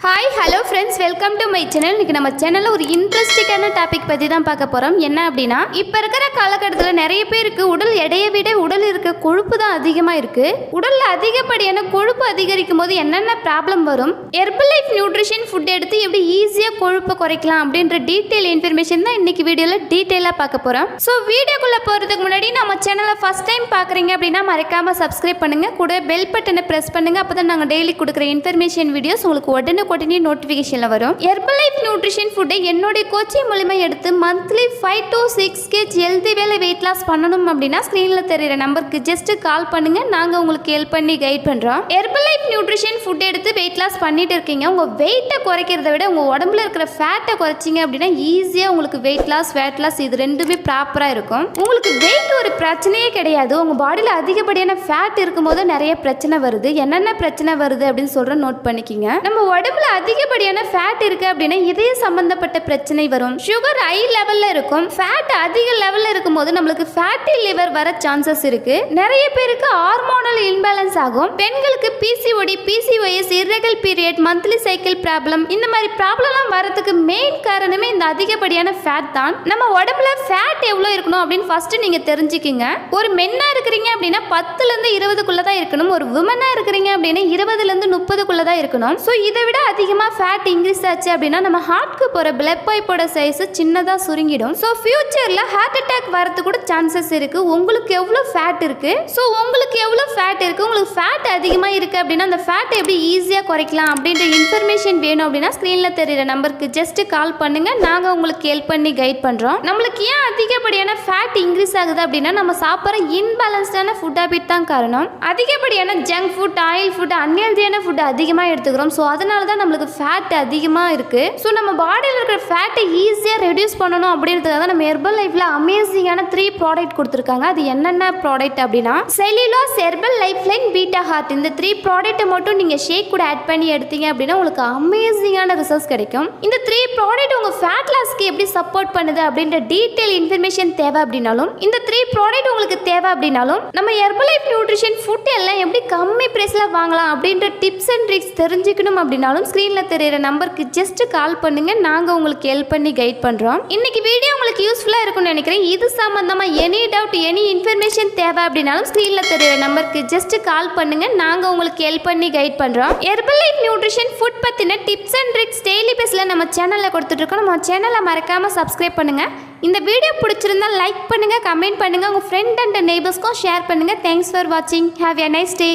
Hi hello friends, welcome to my channel. இன்றைக்கி நம்ம சேனலில் ஒரு இன்ட்ரெஸ்டிங்கான டாபிக் பற்றி தான் பார்க்க போகிறோம். என்ன அப்படின்னா, இப்போ இருக்கிற காலகட்டத்தில் நிறைய பேருக்கு உடல் எடையை விட உடல் இருக்க கொழுப்பு தான் அதிகமாக இருக்குது. உடலில் அதிகப்படியான கொழுப்பு அதிகரிக்கும் போது என்னென்ன ப்ராப்ளம் வரும், ஹெர்பல் லைஃப் நியூட்ரிஷன் ஃபுட் எடுத்து எப்படி ஈஸியாக கொழுப்பை குறைக்கலாம் அப்படின்ற டீட்டெயில் இன்ஃபர்மேஷன் தான் இன்றைக்கி வீடியோவில் டீட்டெயிலாக பார்க்க போகிறோம். ஸோ வீடியோக்குள்ளே போகிறதுக்கு முன்னாடி நம்ம சேனலை ஃபஸ்ட் டைம் பார்க்குறீங்க அப்படின்னா மறக்காமல் சப்ஸ்கிரைப் பண்ணுங்கள், கூட பெல் பட்டனை ப்ரெஸ் பண்ணுங்கள். அப்போ தான் நாங்கள் டெய்லி கொடுக்குற இன்ஃபர்மேஷன் வீடியோஸ் உங்களுக்கு உடனே நோட்டிஃபிகேஷனில் வரும். ஹெர்பல் லைஃப் நியூட்ரிஷன் ஃபுட்டை என்னுடைய கோச்சிங் மூலமா எடுத்து மந்த்லி 5 to 6 kg ஹெல்தி வேலை வெயிட் லாஸ் பண்ணணும் அப்படின்னா ஸ்க்ரீனில் தெரியுற நம்பருக்கு ஜஸ்ட் கால் பண்ணுங்க, நாங்கள் உங்களுக்கு ஹெல்ப் பண்ணி கைட் பண்ணுறோம். ஹெர்பல் லைஃப் நியூட்ரிஷன் ஃபுட் எடுத்து வெயிட் லாஸ் பண்ணிட்டு இருக்கீங்க, உங்கள் வெயிட்டை குறைக்கிறத விட உங்கள் உடம்புல இருக்கிற ஃபேட்டை குறைச்சிங்க அப்படின்னா ஈஸியாக உங்களுக்கு வெயிட் லாஸ் ஃபேட் லாஸ் இது ரெண்டுமே ப்ராப்பராக இருக்கும். உங்களுக்கு வெயிட் ஒரு பிரச்சனையே கிடையாது. உங்கள் பாடியில் அதிகப்படியான ஃபேட் இருக்கும்போது நிறைய பிரச்சனை வருது. என்னென்ன பிரச்சனை வருது அப்படின்னு சொல்கிற நோட் பண்ணிக்கிங்க. நம்ம உடம்புல அதிகப்படியான ஃபேட் இருக்கு அப்படின்னா இதய சம்பந்தப்பட்ட பிரச்சனை வரும். சுகர் ஹை லெவல்ல இருக்கும், ஃபேட் அதிக லெவல்ல இருக்கும்போது நம்மளுக்கு ஃபேட்டி லிவர் வர சான்சஸ் இருக்கு. நிறைய பேருக்கு ஹார்மோனல் இம்பேலன்ஸ் ஆகும். பெண்களுக்கு PCOD, PCOS, irregular period, monthly cycle problem, இந்த மாதிரி ப்ராப்ளம்லாம் வரதுக்கு மெயின் காரணமே இந்த அதிகப்படியான ஃபேட் தான். நம்ம உடம்புல ஃபேட் எவ்வளோ இருக்கணும் அப்படின்னு ஃபர்ஸ்ட் நீங்க தெரிஞ்சுக்கிங்க. ஒரு மென்னா இருக்கிறீங்க அப்படின்னா 10 to 20 தான் இருக்கணும். ஒரு உமனா இருக்கிறீங்க அப்படின்னா 20 to 30 தான் இருக்கணும். ஸோ இதை விட அதிகமாக ஃபேட் இன்க்ரீஸ் ஆச்சு அப்படின்னா நம்ம ஹார்ட்க்கு போகிற பிளட் பைப்போட சைஸ் சின்னதாக சுருங்கிடும். ஸோ ஃபியூச்சரில் ஹார்ட் அட்டாக் வரது கூட சான்சஸ் இருக்குது. உங்களுக்கு எவ்வளோ ஃபேட் இருக்குது, ஸோ உங்களுக்கு எவ்வளோ ஃபேட் இருக்குது, உங்களுக்கு ஃபேட் அதிகமாக இருக்குது அப்படின்னா அந்த ஃபேட்டை எப்படி ஈஸியாக குறைக்கலாம் அப்படின்ற இன்ஃபர்மேஷன் வேணும் அப்படின்னா ஸ்க்ரீனில் தெரியுற நம்பருக்கு ஜஸ்ட் கால் பண்ணுங்கள், நாங்கள் உங்களுக்கு ஹெல்ப் பண்ணி கைட் பண்ணுறோம். நம்மளுக்கு ஏன் அதிகப்படியான ஃபேட் இன்க்ரீஸ் ஆகுது அப்படின்னா நம்ம சாப்பிட்ற இன்பேலன்ஸ்டான ஃபுட் ஹேபிட் தான் காரணம். அதிகப்படியான ஜங்க் ஃபுட், ஆயில் ஃபுட், அன்ஹெல்தியான ஃபுட் அதிகமாக எடுத்துக்கிறோம். ஸோ அதனால தான் நம்மளுக்கு ஃபேட் அதிகமாக இருக்குது. ஸோ நம்ம பாடியில் இருக்கிற ஃபேட்டை ஈஸியாக ரெடியூஸ் பண்ணணும் அப்படின்றதுக்காக நம்ம ஹெர்பல் லைஃப்பில் அமேசிங்கான 3 ப்ராடக்ட் கொடுத்துருக்காங்க. அது என்னென்ன ப்ராடக்ட் அப்படின்னா, cellulose, herbal life line, beta heart. இந்த 3 ப்ராடக்ட்டை மட்டும் நீங்கள் ஷேக் கூட ஆட் பண்ணி எடுத்தீங்க அப்படின்னா உங்களுக்கு அமேசிங்கான ரிசல்ட்ஸ் கிடைக்கும். இந்த 3 ப்ராடக்ட் உங்கள் ஃபேட் லாஸ்க்கு எப்படி சப்போர்ட் பண்ணுது அப்படின்ற டீட்டெயில் இன்ஃபர்மேஷன் தேவை அப்படின்னாலும், இந்த 3 ப்ராடக்ட் உங்களுக்கு தேவை அப்படின்னாலும், நம்ம ஹெர்பல் லைஃப் நியூட்ரிஷன் ஃபுட் எல்லாம் எப்படி கம்மி பிரைஸில் வாங்கலாம் அப்படின்ற டிப்ஸ் அண்ட் ட்ரிக்ஸ் தெரிஞ்சுக்கணும் அப்படின்னாலும் ஸ்க்ரீனில் தெரியுற நம்பருக்கு ஜஸ்ட் கால் பண்ணுங்க, நாங்கள் உங்களுக்கு ஹெல்ப் பண்ணி கைட் பண்ணுறோம். இன்னைக்கு வீடியோ உங்களுக்கு யூஸ்ஃபுல்லாக இருக்கும்னு நினைக்கிறேன். இது சம்பந்தமாக எனி டவுட், எனி இன்ஃபர்மேஷன் தேவை அப்படின்னாலும் ஸ்க்ரீனில் தெரியுற நம்பருக்கு ஜஸ்ட் கால் பண்ணுங்க, நாங்கள் உங்களுக்கு ஹெல்ப் பண்ணி கைட் பண்ணுறோம். ஹெர்பல் லைஃப் நியூட்ரிஷன் ஃபுட் பற்றின டிப்ஸ் அண்ட் ட்ரிக்ஸ் டெய்லி பேஸில் நம்ம சேனலில் கொடுத்துட்ருக்கோம். நம்ம சேனலை மறக்காமல் சப்ஸ்கிரைப் பண்ணுங்கள். இந்த வீடியோ பிடிச்சிருந்தா லைக் பண்ணுங்கள், கமெண்ட் பண்ணுங்கள், உங்கள் ஃப்ரெண்ட் அண்ட் நெய்பர்ஸ்க்கும் ஷேர் பண்ணுங்கள். தேங்க்ஸ் ஃபார் வாட்சிங். Have a nice day.